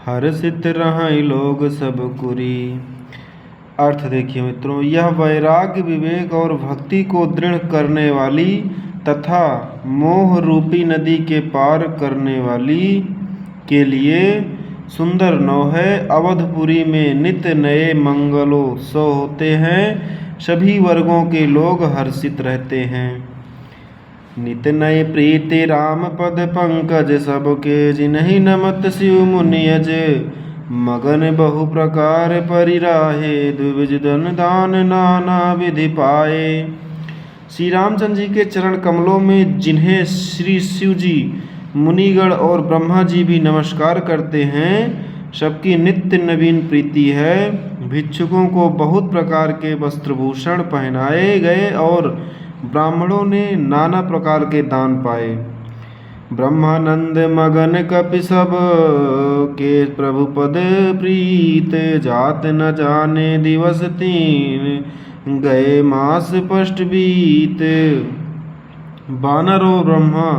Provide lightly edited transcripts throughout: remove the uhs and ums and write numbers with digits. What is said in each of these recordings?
हर्षित रहें लोग सब कुरी। अर्थ देखिए मित्रों, यह वैराग्य, विवेक और भक्ति को दृढ़ करने वाली तथा मोह रूपी नदी के पार करने वाली के लिए सुंदर नौ है। अवधपुरी में नित्य नए मंगलोत्सव होते हैं, सभी वर्गों के लोग हर्षित रहते हैं। नित नए प्रीति राम पद पंकज, सबके जिन्हि नमत शिव मुनियज। मगन बहु प्रकार परिराहे, द्विज धन दान नाना विधि पाए। श्री रामचंद्र जी के चरण कमलों में जिन्हें श्री शिव जी, मुनिगण और ब्रह्मा जी भी नमस्कार करते हैं, सबकी नित्य नवीन प्रीति है। भिक्षुकों को बहुत प्रकार के वस्त्रभूषण पहनाए गए और ब्राह्मणों ने नाना प्रकार के दान पाए। ब्रह्मानंद मगन कपि सब के प्रभु पद प्रीत, जात न जाने दिवस तीन, गए मास स्पष्ट बीत। वानर और ब्रह्मा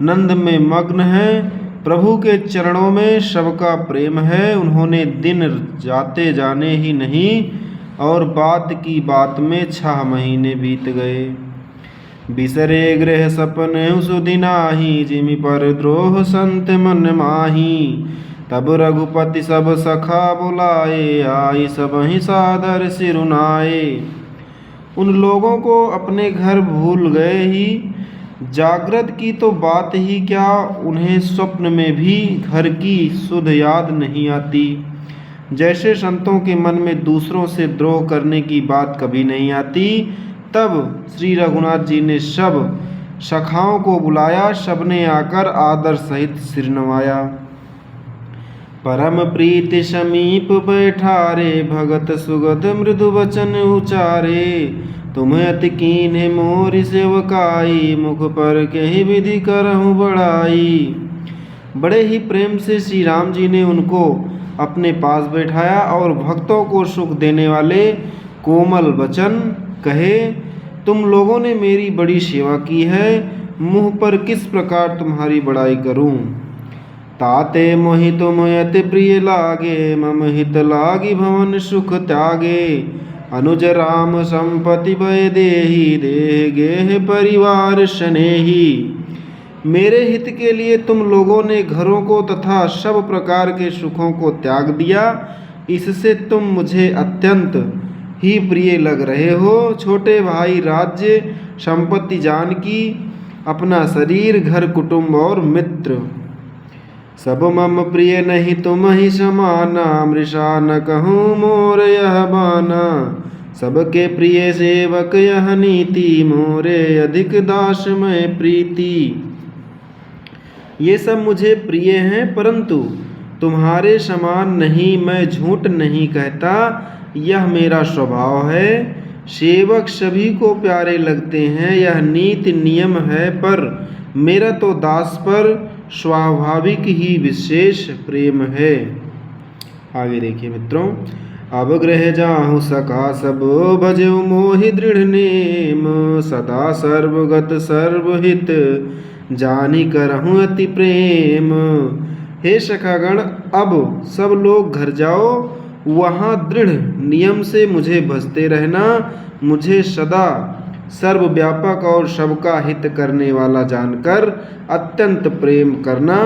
नंद में मग्न है, प्रभु के चरणों में सबका प्रेम है। उन्होंने दिन जाते जाने ही नहीं और बात की बात में 6 महीने बीत गए। बिसरे गृह सपने सुदिनाही, जिमि पर द्रोह संत मन माही। तब रघुपति सब सखा बुलाए, आई सबहि सादर सिरुनाए। उन लोगों को अपने घर भूल गए ही, जागृत की तो बात ही क्या, उन्हें स्वप्न में भी घर की सुध याद नहीं आती। जैसे संतों के मन में दूसरों से द्रोह करने की बात कभी नहीं आती, तब श्री रघुनाथ जी ने सब सखाओं को बुलाया। सबने आकर आदर सहित सिर नवाया। परम प्रीति समीप बैठारे, भगत सुगत मृदु वचन उचारे। तुम अति कीन्ह मोरि सेवकाई, मुख पर कहि विधि करहु बड़ाई। बड़े ही प्रेम से श्री राम जी ने उनको अपने पास बैठाया और भक्तों को सुख देने वाले कोमल वचन कहे। तुम लोगों ने मेरी बड़ी सेवा की है, मुँह पर किस प्रकार तुम्हारी बड़ाई करूं। ताते मोहि तुम अति प्रिय लागे, मम हित लागी भवन सुख त्यागे। अनुज राम संपत्ति भय देहि, देह गेह परिवार स्नेही। मेरे हित के लिए तुम लोगों ने घरों को तथा सब प्रकार के सुखों को त्याग दिया, इससे तुम मुझे अत्यंत ही प्रिय लग रहे हो। छोटे भाई राज्य संपत्ति जानकी, अपना शरीर घर कुटुंब और मित्र, सब मम प्रिय नहीं तुम ही समाना। मृषा न कहूँ मोर यह बाना, सबके प्रिय सेवक यह नीति। मोरे अधिक दास में प्रीति। ये सब मुझे प्रिय हैं, परंतु तुम्हारे समान नहीं। मैं झूठ नहीं कहता, यह मेरा स्वभाव है। सेवक सभी को प्यारे लगते हैं, यह नीति नियम है, पर मेरा तो दास पर स्वाभाविक ही विशेष प्रेम है। आगे देखिए मित्रों, अब गृह जाहु सखा सब, भजऊ मोहि दृढ़ नेम। सदा सर्वगत सर्वहित, जानी करहूँ अति प्रेम। हे सखागण, अब सब लोग घर जाओ, वहाँ दृढ़ नियम से मुझे भजते रहना। मुझे सदा सर्वव्यापक और सबका हित करने वाला जानकर अत्यंत प्रेम करना।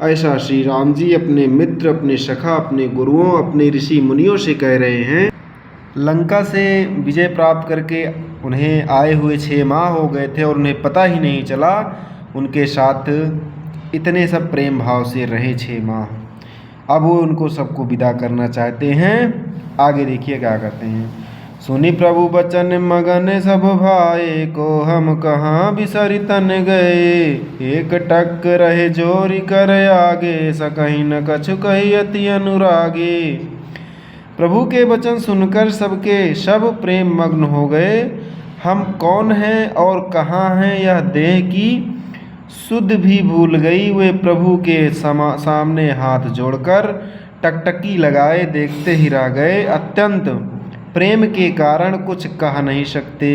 ऐसा श्री राम जी अपने मित्र, अपने सखा, अपने गुरुओं, अपने ऋषि मुनियों से कह रहे हैं। लंका से विजय प्राप्त करके उन्हें आए हुए 6 माह हो गए थे और उन्हें पता ही नहीं चला उनके साथ इतने सब प्रेम भाव से रहे 6 माह। अब वो उनको सबको विदा करना चाहते हैं। आगे देखिए क्या कहते हैं। सुनि प्रभु बचन मगन सब भाए, को हम कहाँ बिसरि तन गए। एक टक रहे जोरी कर आगे, सकहि न कछु कही अति अनुरागे। प्रभु के वचन सुनकर सबके सब प्रेम मग्न हो गए। हम कौन हैं और कहाँ हैं, यह देह की सुध भी भूल गई। वे प्रभु के सामने हाथ जोड़कर टकटकी लगाए देखते ही रह गए। अत्यंत प्रेम के कारण कुछ कह नहीं सकते।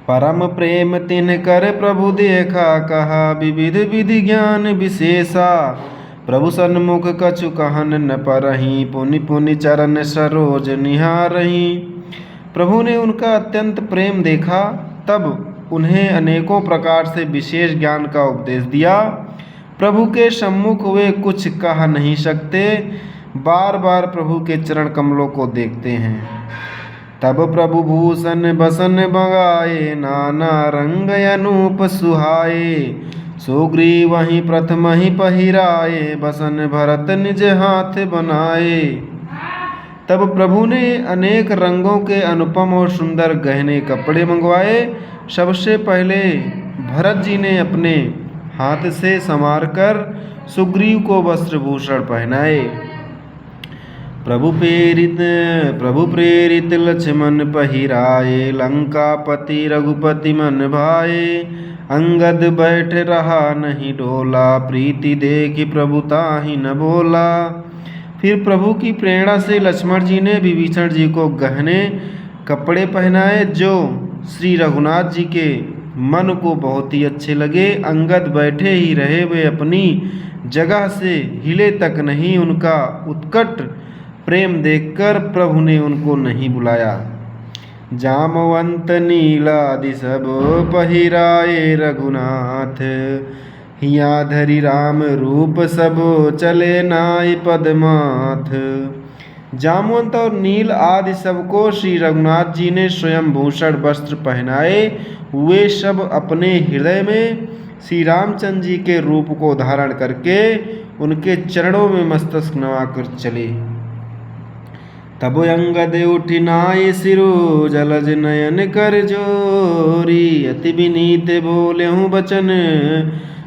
परम प्रेम तिन्ह कर प्रभु देखा, कहा विविध विधि ज्ञान विशेषा। प्रभु सन्मुख कछु कहन न परहीं, पुनि पुनि चरण सरोज निहारहीं। प्रभु ने उनका अत्यंत प्रेम देखा, तब उन्हें अनेकों प्रकार से विशेष ज्ञान का उपदेश दिया। प्रभु के सम्मुख वे कुछ कह नहीं सकते, बार बार प्रभु के चरण कमलों को देखते हैं। तब प्रभु भूषण बसन बगाए, नाना रंग अनूप सुहाए। सुग्रीव वहीं प्रथम ही पहिराए, बसन भरत निज हाथ बनाए। तब प्रभु ने अनेक रंगों के अनुपम और सुंदर गहने कपड़े मंगवाए। सबसे पहले भरत जी ने अपने हाथ से संवारकर सुग्रीव को वस्त्रभूषण पहनाए। प्रभु प्रेरित लक्ष्मण पहिराए, लंकापति रघुपति मन भाए। अंगद बैठ रहा नहीं डोला, प्रीति देखी प्रभु ताहि न बोला। फिर प्रभु की प्रेरणा से लक्ष्मण जी ने विभीषण जी को गहने कपड़े पहनाए, जो श्री रघुनाथ जी के मन को बहुत ही अच्छे लगे। अंगद बैठे ही रहे, वे अपनी जगह से हिले तक नहीं। उनका उत्कट प्रेम देखकर प्रभु ने उनको नहीं बुलाया। जामवंत नीलादि सब पहिराए रघुनाथ, हिया धरि राम रूप सब चले नाई पदमाथ। जामवंत और नील आदि सबको श्री रघुनाथ जी ने स्वयं भूषण वस्त्र पहनाए। वे सब अपने हृदय में श्री रामचंद्र जी के रूप को धारण करके उनके चरणों में मस्तक नवाकर चले। तब अंगद उठि नाई सिरो, जलज नयन कर जोरी। अति विनीत बोलेहु बचन,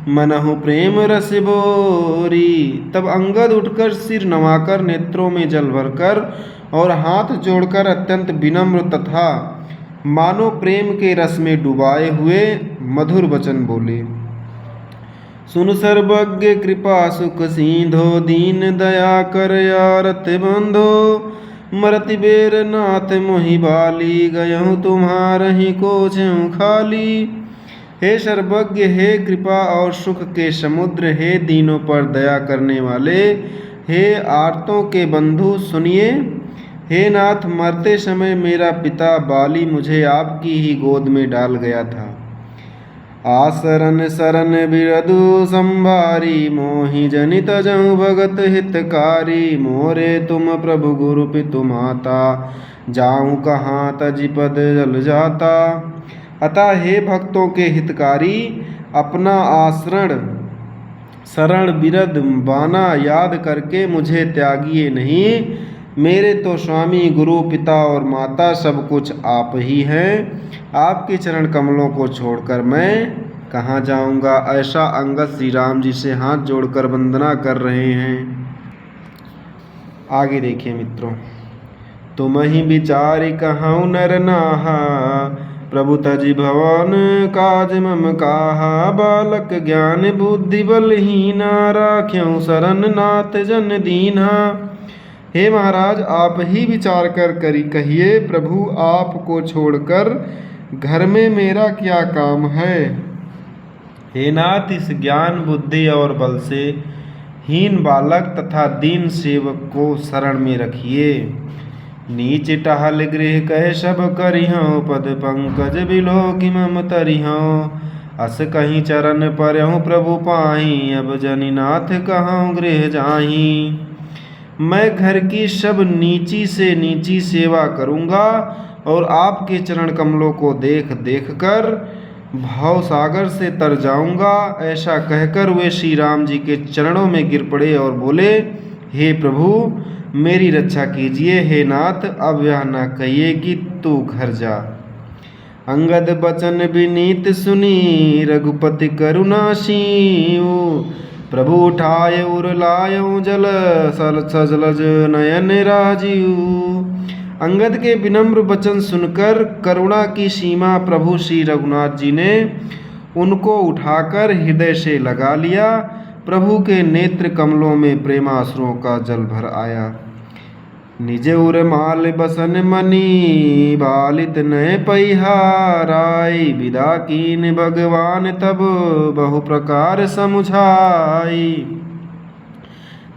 मनहु प्रेम रस बोरी। तब अंगद उठकर सिर नवाकर, नेत्रों में जल भरकर और हाथ जोड़कर अत्यंत विनम्र तथा मानो प्रेम के रस में डुबाए हुए मधुर वचन बोले। सुन सर्वज्ञ कृपा सुख सींधो, दीन दया कर यारत बंधो। मरति बेर नाथ मोहि बाली, गयहु तुम्हारहि कोछहु खाली। हे सर्वज्ञ, हे कृपा और सुख के समुद्र, हे दीनों पर दया करने वाले, हे आर्तों के बंधु, सुनिए। हे नाथ, मरते समय मेरा पिता बाली मुझे आपकी ही गोद में डाल गया था। आसरन सरन बिरदु संभारी, मोहि जनित जहु भगत हितकारी। मोरे तुम प्रभु गुरु पितु माता, जाऊं कहाँ तजि पद जल जाता। अतः हे भक्तों के हितकारी, अपना आसरण शरण बिरद बाना याद करके मुझे त्यागिए नहीं। मेरे तो स्वामी गुरु पिता और माता सब कुछ आप ही हैं। आपके चरण कमलों को छोड़कर मैं कहाँ जाऊंगा। ऐसा अंगद श्री राम जी से हाथ जोड़कर वंदना कर रहे हैं। आगे देखिए मित्रों। तुम ही विचारि कहूँ नर नाहा, प्रभु तजि भवन काज मम काहा। बालक ज्ञान बुद्धि बलहीना, राख्यं शरण नाथ जन दीना। हे महाराज, आप ही विचार कर कहिए, प्रभु आपको छोड़कर घर में मेरा क्या काम है। हे नाथ, इस ज्ञान बुद्धि और बल से हीन बालक तथा दीन सेवक को शरण में रखिए। नीच टहल गृह कह सब करिहूँ, पद पंकज बिलोकि मम तरिहूँ। अस कहीं चरण परहूँ प्रभु पाहीं, अब जनिनाथ कहूँ गृह जाहीं। मैं घर की सब नीची से नीची सेवा करूँगा और आपके चरण कमलों को देख देख कर भाव सागर से तर जाऊँगा। ऐसा कहकर वे श्री राम जी के चरणों में गिर पड़े और बोले, हे प्रभु मेरी रक्षा कीजिए। हे नाथ, अब यह न कहिए कि तू घर जा। अंगद बचन विनीत सुनी, रघुपति करुणा सीऊ। प्रभु उठाए उर लायऊ, जल सजलज नयन राजीव। अंगद के विनम्र वचन सुनकर करुणा की सीमा प्रभु श्री रघुनाथ जी ने उनको उठाकर हृदय से लगा लिया। प्रभु के नेत्र कमलों में प्रेमाश्रुओं का जल भर आया। निज उर माल बसन मनी, बालित नय पहिहाराई। विदा कीन भगवान तब बहु प्रकार समुझाई।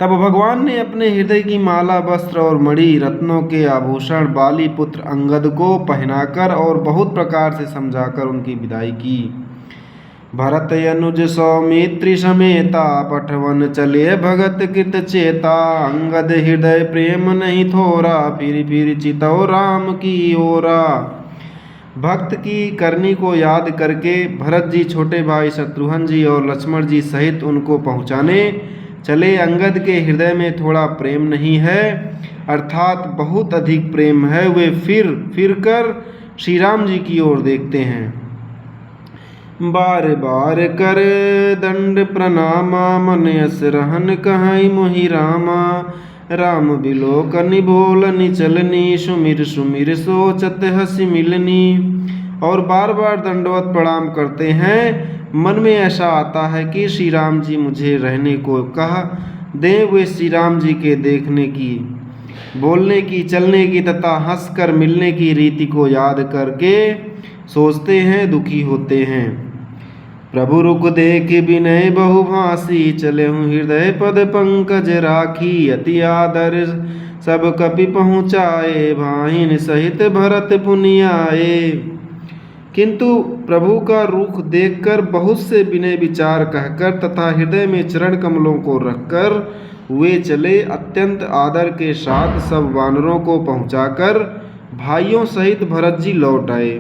तब भगवान ने अपने हृदय की माला, वस्त्र और मणि रत्नों के आभूषण बाली पुत्र अंगद को पहनाकर और बहुत प्रकार से समझाकर उनकी विदाई की। भरत अनुज सौमित्री समेता पठवन चले भगत कृत चेता। अंगद हृदय प्रेम नहीं थोरा, फिर चितौ राम की ओरा। भक्त की करनी को याद करके भरत जी छोटे भाई शत्रुघ्न जी और लक्ष्मण जी सहित उनको पहुँचाने चले। अंगद के हृदय में थोड़ा प्रेम नहीं है, अर्थात बहुत अधिक प्रेम है। वे फिर कर श्री राम जी की ओर देखते हैं। बार बार कर दंड प्रणामा, मन यस रहन कहाई मोहि रामा। राम बिलोकनि बोलनि चलनी, सुमिर सुमिर सोचत हंसी मिलनी। और बार बार दंडवत प्रणाम करते हैं। मन में ऐसा आता है कि श्री राम जी मुझे रहने को कहा दें। वे श्री राम जी के देखने की, बोलने की, चलने की तथा हंसकर मिलने की रीति को याद करके सोचते हैं, दुखी होते हैं। प्रभु रुक देख विनय बहुभाषी, चले हूँ हृदय पद पंकज राखी। अति आदर सब कपि पहुँचाए, भाइन सहित भरत पुनियाए। किंतु प्रभु का रुख देखकर बहुत से विनय विचार कहकर तथा हृदय में चरण कमलों को रखकर वे चले। अत्यंत आदर के साथ सब वानरों को पहुँचाकर भाइयों सहित भरत जी लौट आए।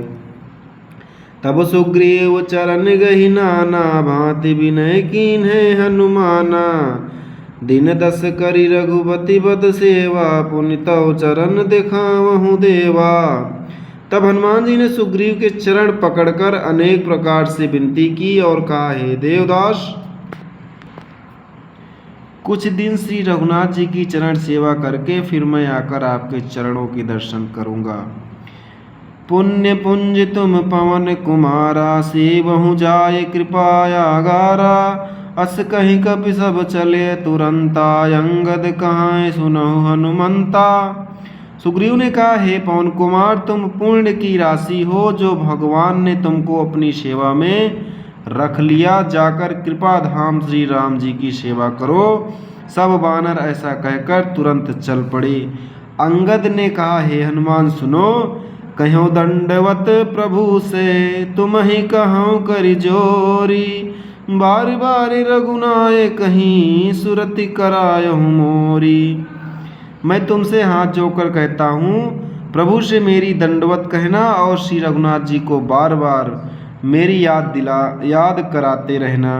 तब सुग्रीव चरण गहि नाना, भांति विनय कीन्हे हनुमाना। दिन 10 करि रघुपति बद सेवा, पुनि तव चरण देखावहु देवा। तब हनुमान जी ने सुग्रीव के चरण पकड़कर अनेक प्रकार से विनती की और कहा, हे देवदास, कुछ दिन श्री रघुनाथ जी की चरण सेवा करके फिर मैं आकर आपके चरणों के दर्शन करूंगा। पुण्य पुंज तुम पवन कुमारा, सेवहु जाय कृपाया गारा। अस कहीं कपि सब चले तुरंता, अंगद कहाँ सुनहु हनुमंता। सुग्रीव ने कहा, हे पवन कुमार, तुम पुण्य की राशि हो, जो भगवान ने तुमको अपनी सेवा में रख लिया। जाकर कृपा धाम श्री राम जी की सेवा करो। सब वानर ऐसा कहकर तुरंत चल पड़े। अंगद ने कहा, हे हनुमान सुनो, कहो दंडवत प्रभु से, तुम ही कहो करि जोरी। बारी बारी रघुनाय कहीं, सुरति करायहु मोरी। मैं तुमसे हाथ जोड़कर कहता हूँ, प्रभु से मेरी दंडवत कहना और श्री रघुनाथ जी को बार बार मेरी याद कराते रहना।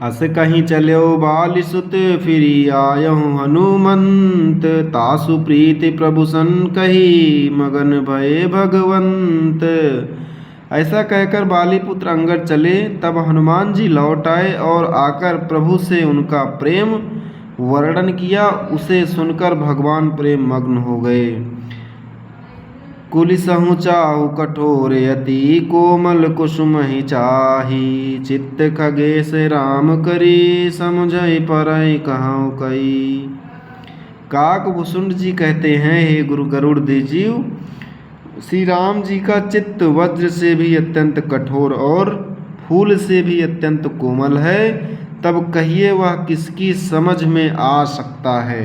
अस कहीं चलो बाली सुत, फिरी आयहु हनुमंत। तासु प्रीति प्रभु सन कही, मगन भये भगवंत। ऐसा कहकर बालीपुत्र अंगद चले। तब हनुमान जी लौट आए और आकर प्रभु से उनका प्रेम वर्णन किया। उसे सुनकर भगवान प्रेम मग्न हो गए। कुलिसहु चाहु कठोर यति, कोमल कुसुम ही चाही। चित्त खगेश राम करी, समझई परई कहूँ कई। काकभूषुंड जी कहते हैं, हे गुरु गरुड़ जीव, श्री राम जी का चित्त वज्र से भी अत्यंत कठोर और फूल से भी अत्यंत कोमल है। तब कहिए वह किसकी समझ में आ सकता है।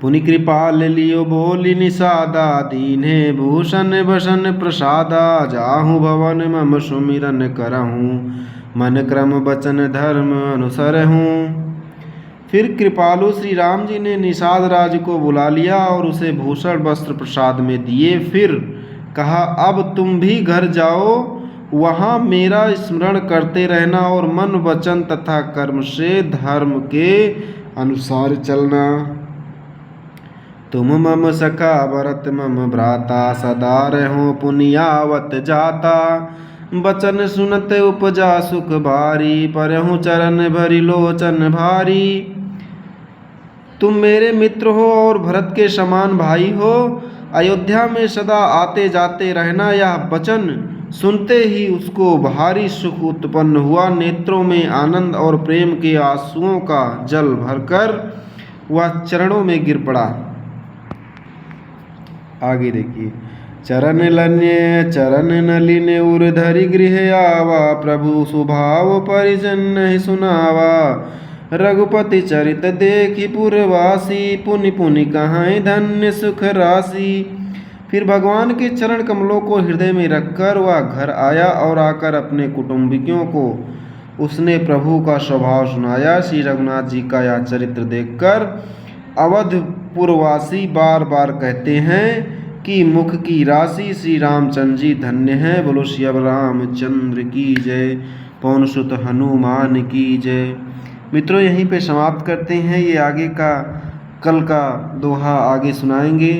पुनि कृपाल लियो बोली निषादा, दीन्हे भूषण भसन प्रसादा। जाहु भवन मम सुमिरन करहूँ, मन क्रम बचन धर्म अनुसरहूँ। फिर कृपालु श्री राम जी ने निषाद राज को बुला लिया और उसे भूषण वस्त्र प्रसाद में दिए। फिर कहा, अब तुम भी घर जाओ, वहाँ मेरा स्मरण करते रहना और मन वचन तथा कर्म से धर्म के अनुसार चलना। तुम मम सखा भरत मम भ्राता, सदा रहो पुनियावत जाता। बचन सुनत उपजा सुख भारी, परहु चरण भरि लोचन भारी। तुम मेरे मित्र हो और भरत के समान भाई हो। अयोध्या में सदा आते जाते रहना। यह वचन सुनते ही उसको भारी सुख उत्पन्न हुआ। नेत्रों में आनंद और प्रेम के आंसुओं का जल भरकर वह चरणों में गिर पड़ा। आगे देखिए, चरण लन्य चरण नलिन उर धरि गृह आवा। प्रभु स्वभाव परिजन नहीं सुनावा। रघुपति चरित देखी पुरवासी, पुनि पुनि कहाई धन्य सुख राशि। फिर भगवान के चरण कमलों को हृदय में रखकर वह घर आया और आकर अपने कुटुंबियों को उसने प्रभु का स्वभाव सुनाया। श्री रघुनाथ जी का यह चरित्र देखकर अवधपुरवासी बार बार कहते हैं कि मुख की राशि श्री रामचंद्र जी धन्य हैं। बोलो श्री रामचंद्र की जय, पवन सुत हनुमान की जय। मित्रों यहीं पे समाप्त करते हैं, ये आगे का कल का दोहा आगे सुनाएंगे।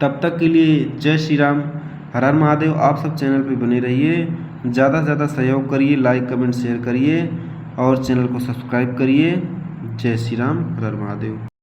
तब तक के लिए जय श्री राम, हर हर महादेव। आप सब चैनल पे बने रहिए, ज़्यादा से ज़्यादा सहयोग करिए, लाइक कमेंट शेयर करिए और चैनल को सब्सक्राइब करिए। जय श्री राम, हर हर महादेव।